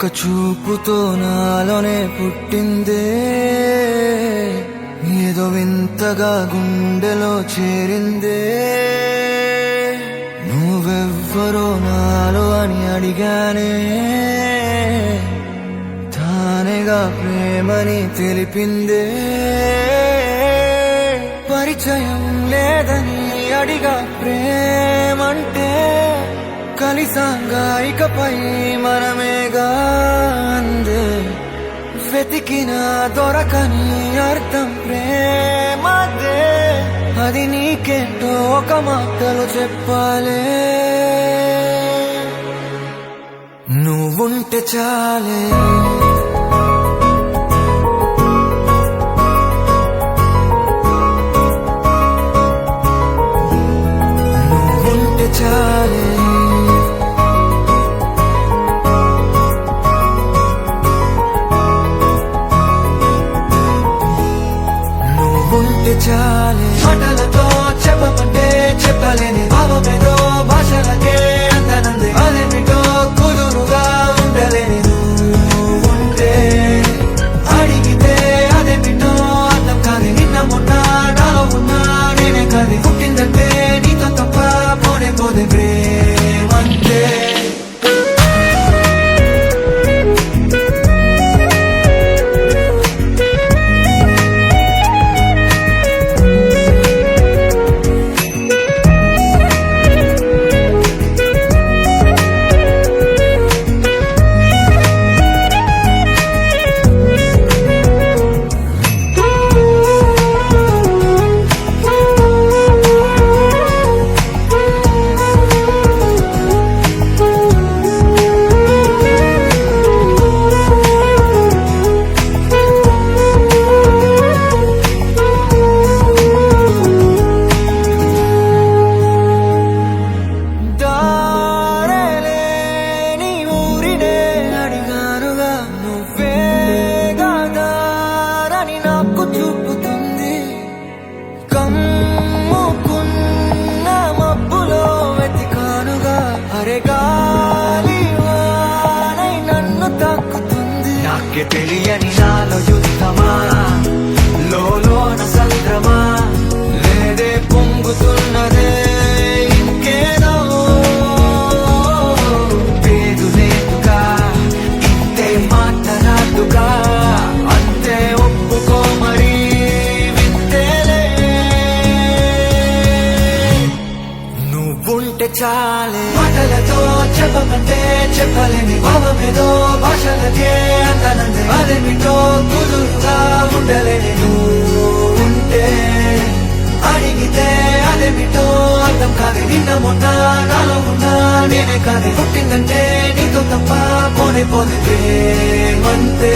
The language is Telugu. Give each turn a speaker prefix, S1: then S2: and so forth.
S1: ఒక్క చూపుతో నాలోనే పుట్టిందే, ఏదో వింతగా గుండెలో చేరిందే. నువ్వెవ్వరో నాలో అని అడిగానే, తానేగా ప్రేమని తెలిపిందే. పరిచయం లేదని అడిగా ప్రేమంటే, కలిసాంగా ఇకపై మనమేగా అందే. వెతికిన దొరకని అర్థం ప్రేమదే, అది నీకేంటో ఒక మాటలో చెప్పాలే. నువ్వుంటే చాలే, నువ్వుంటే చాలే, నువ్వుంటే చాలే. మాటలతో చెప్పమంటే చెప్పలేని భావమేదో భాషలకే అందనంది. అదేమిటో కుదురుగా ఉండలేని నువ్వుంటే, అడిగితే అదేమిటో అర్థం కాదు. నిన్న మొన్న నాలో ఉన్నా నేనే కాదు. పుట్టిందంటే నీతో తప్ప పోనే పోదే ప్రేమంతే. నాకే తెలియని నాలో యుద్ధమా, లోన సంద్రమా, లేదే పొంగుతున్నదే ఇంకేదో. పేరు లేదుగా ఇంతే మాట్లాడుగా, అంతే ఒప్పుకో మరి వింతేలే. నువ్వుంటే చాలే, మాటలతో చెప్పమంటే చెప్పలేని భావమేదో భాషలకే అందనందే. అదేమిటో కుదురుగా ఉండలేని నువ్వుంటే, అడిగితే అదేమిటో అర్థం కాదు. నిన్న మొన్న నాలో ఉన్నా నేనే కాదు. పుట్టిందంటే నీతో తప్ప పోనే పోతే ప్రేమంతే.